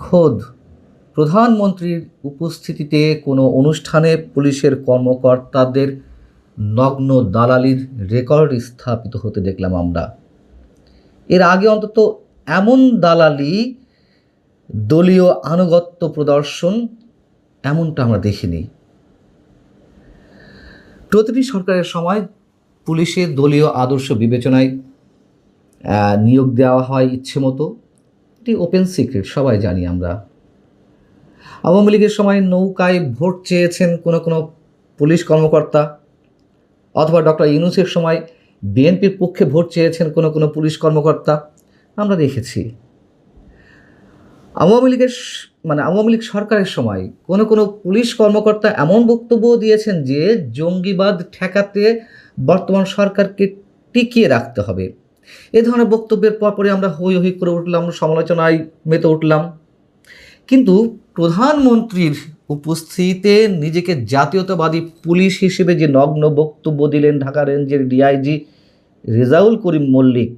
খোদ প্রধানমন্ত্রীর উপস্থিতিতে কোনো অনুষ্ঠানে পুলিশের কর্মকর্তাদের নগ্ন দালালির রেকর্ড স্থাপিত হতে দেখলাম আমরা। এর আগে অন্তত এমন দালালি, দলীয় আনুগত্য প্রদর্শন এমনটা আমরা দেখিনি। প্রতিটি সরকারের সময় পুলিশের দলীয় আদর্শ বিবেচনায় নিয়োগ দেওয়া হয় ইচ্ছে মতো। এটি ওপেন সিক্রেট, সবাই জানি আমরা। আওয়ামী লীগের সময় নৌকায় ভোট চেয়েছেন কোনো কোনো পুলিশ কর্মকর্তা, অথবা ডক্টর ইউনূসের সময় বিএনপির পক্ষে ভোট চেয়েছেন কোনো কোনো পুলিশ কর্মকর্তা, আমরা দেখেছি। আওয়ামী লীগ সরকারের সময় কোনো কোনো পুলিশ কর্মকর্তা এমন বক্তব্য দিয়েছেন যে জঙ্গিবাদ ঠেকাতে বর্তমান সরকারকে টিকিয়ে রাখতে হবে। এ ধরনের বক্তব্যের পরপরই আমরা হই হই করে উঠলাম, সমালোচনায় মেতে উঠলাম। কিন্তু প্রধানমন্ত্রীর উপস্থিতিতে নিজেকে জাতীয়তাবাদী পুলিশ হিসেবে যে নগ্ন বক্তব্য দিলেন ঢাকা রেঞ্জের ডিআইজি রেজাউল করিম মল্লিক,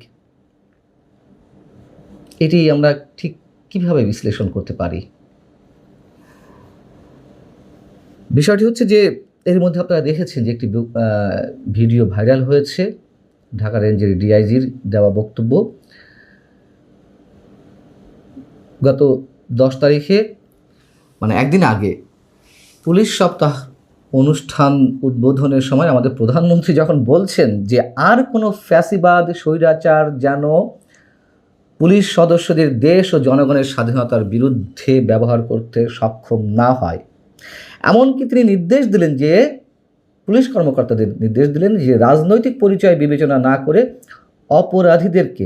এটি আমরা ঠিক কিভাবে বিশ্লেষণ করতে পারি? বিষয়টি হচ্ছে যে এর মধ্যে আপনারা দেখেছেন যে একটি ভিডিও ভাইরাল হয়েছে ঢাকা রেঞ্জের ডিআইজির দেওয়া বক্তব্য। গত 10 তারিখে, একদিন আগে, পুলিশ সপ্তাহ অনুষ্ঠান উদ্বোধনের সময় আমাদের প্রধানমন্ত্রী যখন বলছেন যে আর কোনো ফ্যাসিবাদ, স্বৈরাচার যেন পুলিশ সদস্যদের দেশ ও জনগণের স্বাধীনতার বিরুদ্ধে ব্যবহার করতে সক্ষম না হয়, এমনকি তিনি নির্দেশ দিলেন যে পুলিশ কর্মকর্তাদের নির্দেশ দিলেন যে রাজনৈতিক পরিচয় বিবেচনা না করে অপরাধীদেরকে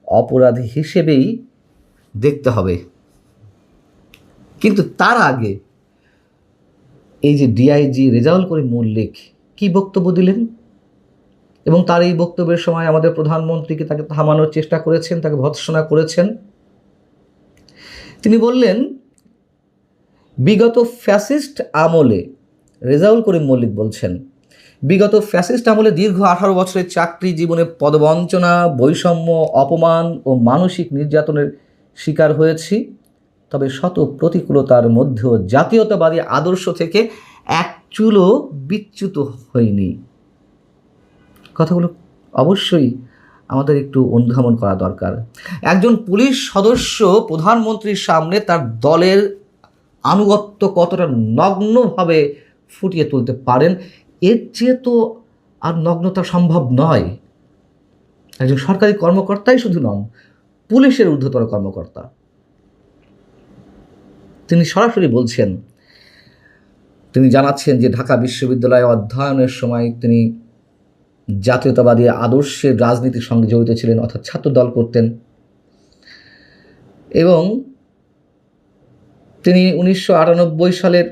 অপরাধী হিসেবেই দেখতে হবে। কিন্তু তার আগে এই যে ডিআইজি রেজাউল করিম মল্লিক কি বক্তব্য দিলেন, এবং তার এই বক্তব্যের সময় আমাদের প্রধানমন্ত্রীকে তাকে থামানোর চেষ্টা করেছেন, তাকে ভৎসনা করেছেন। তিনি বললেন, বিগত ফ্যাসিস্ট আমলে, রেজাউল করিম মল্লিক বলছেন, বিগত ফ্যাসিস্ট আমলে দীর্ঘ 18 বছরের চাকরি জীবনে পদবঞ্চনা, বৈষম্য, অপমান ও মানসিক নির্যাতনের শিকার হয়েছি। তবে শত প্রতিকূলতার মধ্যেও জাতীয়তাবাদী আদর্শ থেকে এক চুলও বিচ্যুত হয়নি। কথাগুলো অবশ্যই আমাদের একটু অনুধাবন করা দরকার। একজন পুলিশ সদস্য প্রধানমন্ত্রীর সামনে তার দলের আনুগত্য কতটা নগ্নভাবে ফুটিয়ে তুলতে পারেন, এর চেয়ে তো আর নগ্নতা সম্ভব নয়। একজন সরকারি কর্মকর্তাই শুধু নন, পুলিশের ঊর্ধ্বতর কর্মকর্তা। তিনি সরাসরি বলছেন, তিনি জানাচ্ছেন যে ঢাকা বিশ্ববিদ্যালয়ে অধ্যয়নের সময় তিনি জাতীয়তাবাদী আদর্শের রাজনীতির সঙ্গে জড়িত ছিলেন, অর্থাৎ ছাত্র দল করতেন, এবং তিনি 1998 সালের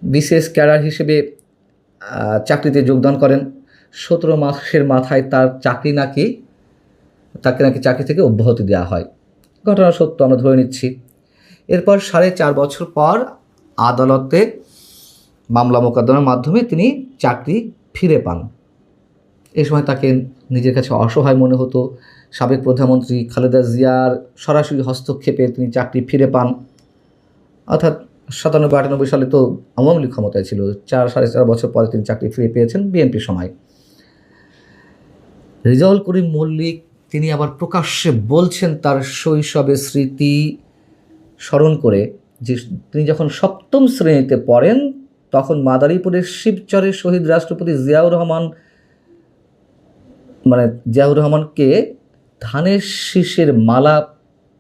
বিশেষ ক্যাডার হিসেবে চাকরিতে যোগদান করেন। 17 মাসের মাথায় তাকে নাকি চাকরি থেকে অব্যাহতি দেওয়া হয়। ঘটনা সত্য আমরা ধরে নিচ্ছি। এরপর 4.5 বছর পর আদালতে মামলা মোকদ্দমার মাধ্যমে তিনি চাকরি ফিরে পান। এই সময় তাকে নিজের কাছে অসহায় মনে হতো। সাবেক প্রধানমন্ত্রী খালেদা জিয়ার সরাসরি হস্তক্ষেপে তিনি চাকরি ফিরে পান। অর্থাৎ 97-98 সালে তো আওয়ামী লীগ ক্ষমতায় ছিল, 4-4.5 বছর পরে তিনি চাকরি ফিরে পেয়েছেন বিএনপির সময়। রেজাউল করিম মল্লিক তিনি আবার প্রকাশ্যে বলছেন তার শৈশবের স্মৃতি স্মরণ করে যে তিনি যখন 7ম শ্রেণীতে পড়েন তখন মাদারীপুরের শিবচরে শহীদ রাষ্ট্রপতি জিয়াউর রহমানকে ধানের শীষের মালা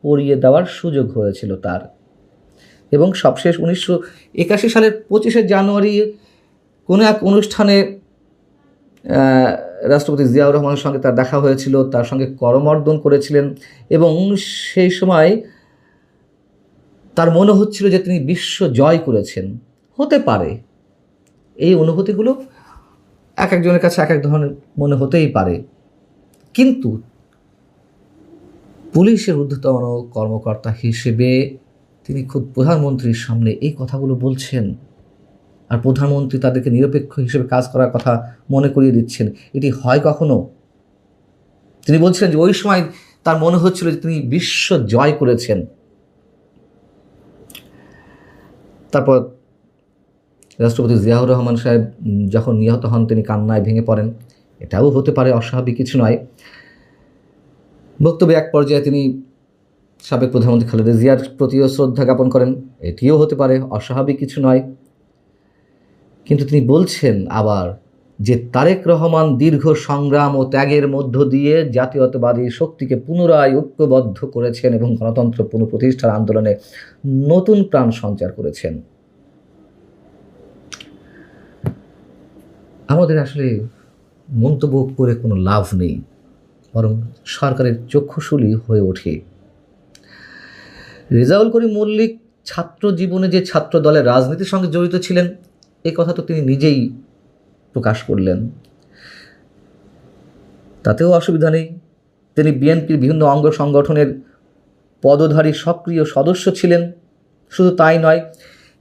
পরিয়ে দেওয়ার সুযোগ হয়েছিল তার। এবং সবশেষ 1981 সালের 25শে জানুয়ারি কোনো এক অনুষ্ঠানে রাষ্ট্রপতি জিয়াউর রহমানের সঙ্গে তার দেখা হয়েছিল, তার সঙ্গে করমর্দন করেছিলেন, এবং সেই সময় তার মনে হচ্ছিল যে তিনি বিশ্ব জয় করেছেন। হতে পারে, এই অনুভূতিগুলো এক একজনের কাছে এক এক ধরনের মনে হতেই পারে, কিন্তু পুলিশের ঊর্ধ্বতন কর্মকর্তা হিসেবে তিনি খুব প্রধানমন্ত্রীর সামনে এই কথাগুলো বলছেন, আর প্রধানমন্ত্রী তাদেরকে নিরপেক্ষ হিসেবে কাজ করার কথা মনে করিয়ে দিচ্ছেন। এটি হয় কখনো? তিনি বলছিলেন যে ওই সময় তার মনে হচ্ছিল যে তিনি বিশ্ব জয় করেছেন। তারপর রাষ্ট্রপতি জিয়াউর রহমান সাহেব যখন নিহত হন তিনি কান্নায় ভেঙে পড়েন, এটাও হতে পারে, অস্বাভাবিক কিছু নয়। বক্তব্যে এক পর্যায়ে তিনি সাবেক প্রধানমন্ত্রী খালেদা জিয়ার প্রতিও শ্রদ্ধা জ্ঞাপন করেন, এটিও হতে পারে, অস্বাভাবিক কিছু নয়। কিন্তু তিনি বলছেন আবার যে তারেক রহমান দীর্ঘ সংগ্রাম ও ত্যাগের মধ্য দিয়ে জাতীয়তাবাদী শক্তিকে পুনরায় ঐক্যবদ্ধ করেছেন এবং গণতন্ত্র পুনঃপ্রতিষ্ঠার আন্দোলনে নতুন প্রাণ সঞ্চার করেছেন। আমাদের আসলে মন্তব্য করে কোনো লাভ নেই, বরং সরকারের চক্ষুশূলী হয়ে ওঠে। রেজাউল করিম মল্লিক ছাত্র জীবনে যে ছাত্র দলের রাজনীতির সঙ্গে জড়িত ছিলেন এই কথা তো তিনি নিজেই প্রকাশ করলেন, তাতেও অসুবিধা নেই। তিনি বিএনপির বিভিন্ন অঙ্গ সংগঠনের পদধারী সক্রিয় সদস্য ছিলেন। শুধু তাই নয়,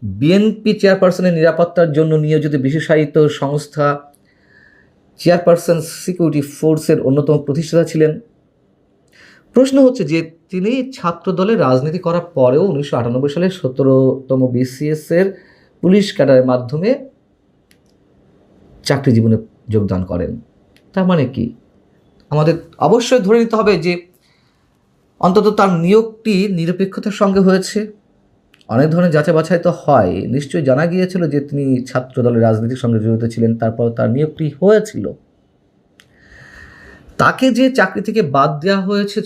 বিএনপি চেয়ারপারসনের নিরাপত্তার জন্য নিয়োজিত বিশেষায়িত সংস্থা চেয়ারপারসন সিকিউরিটি ফোর্সের অন্যতম প্রতিষ্ঠাতা ছিলেন। প্রশ্ন হচ্ছে যে তিনি ছাত্র দলের রাজনীতি করার পরেও 1998 সালে 17তম BCS-এর পুলিশ ক্যাডারের মাধ্যমে চাকরি জীবনে যোগদান করেন। তার মানে কি? আমাদের অবশ্যই ধরে নিতে হবে যে অন্তত তার নিয়োগটি নিরপেক্ষতার সঙ্গে হয়েছে। অনেক ধরনের যাচাই বাছাই তো হয়, নিশ্চয়ই জানা গিয়েছিল যে তিনি ছাত্র দলের রাজনীতির সঙ্গে জড়িত ছিলেন, তারপর তার নিয়োগটি হয়েছিল। তাকে যে চাকরি থেকে বাদ দেওয়া হয়েছে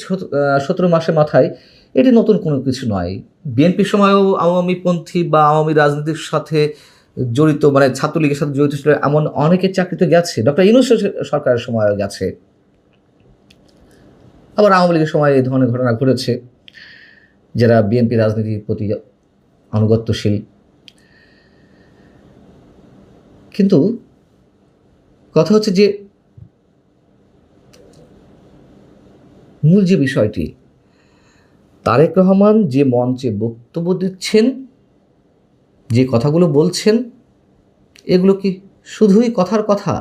17 মাসের মাথায়, এটি নতুন কোনো কিছু নয়। বিএনপির সময়ও আওয়ামীপন্থী বা আওয়ামী রাজনীতির সাথে জড়িত, মানে ছাত্রলীগের সাথে জড়িত ছিল এমন অনেকের চাকরি তো গেছে, ডক্টর ইউনূস সরকারের সময়ও গেছে। আবার আওয়ামী লীগের সময় এই ধরনের ঘটনা ঘটেছে, যারা বিএনপি রাজনীতির প্রতি আনুগত্যশীল। কিন্তু কথা হচ্ছে যে মূল যে বিষয়টি, তারেক রহমান যে মঞ্চে বক্তব্য দিচ্ছেন, যে কথাগুলো বলছেন, এগুলো কি শুধুই কথার কথা?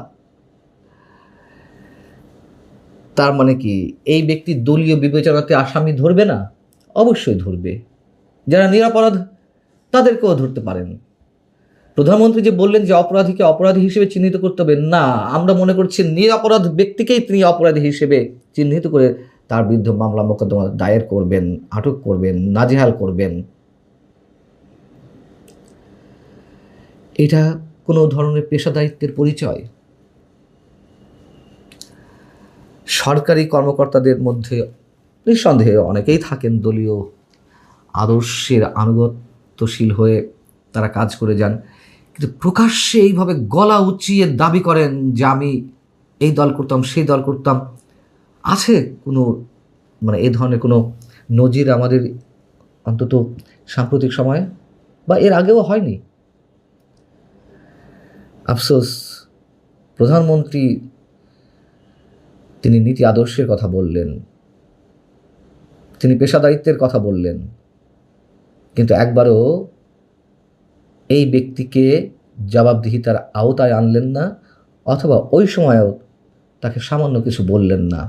তার মানে কি এই ব্যক্তি দলীয় বিবেচনাতে আসামি ধরবে না? অবশ্যই ধরবে। যারা নিরপরাধ তাদেরকেও ধরতে পারেন। প্রধানমন্ত্রী যে বললেন যে অপরাধীকে অপরাধী হিসেবে চিহ্নিত করতে হবে, না, আমরা মনে করছি নিরপরাধ ব্যক্তিকেই তিনি অপরাধী হিসেবে চিহ্নিত করে তার বিরুদ্ধে মামলা মোকদ্দমা দায়ের করবেন, আটক করবেন, নাজেহাল করবেন। এটা কোনো ধরনের পেশাদারিত্বের পরিচয়? সরকারি কর্মকর্তাদের মধ্যে নিঃসন্দেহে অনেকেই থাকেন দলীয় আদর্শের আনুগত্যশীল হয়ে তারা কাজ করে যান, কিন্তু প্রকাশ্যে এইভাবে গলা উঁচিয়ে দাবি করেন যে আমি এই দল করতাম, সেই দল করতাম। আছে কোনো মানে এই ধরনের কোনো নজির আমাদের অন্তত সাম্প্রতিক সময়ে, বা এর আগেও হয়নি? আফসোস, প্রধানমন্ত্রী তিনি নীতি আদর্শের কথা বললেন, তিনি পেশাদারিত্বের কথা বললেন, কিন্তু একবারও এই ব্যক্তিকে জবাবদিহিতার আওতায় আনলেন না, অথবা ওই সময়েও তাকে সামান্য কিছু বললেন না।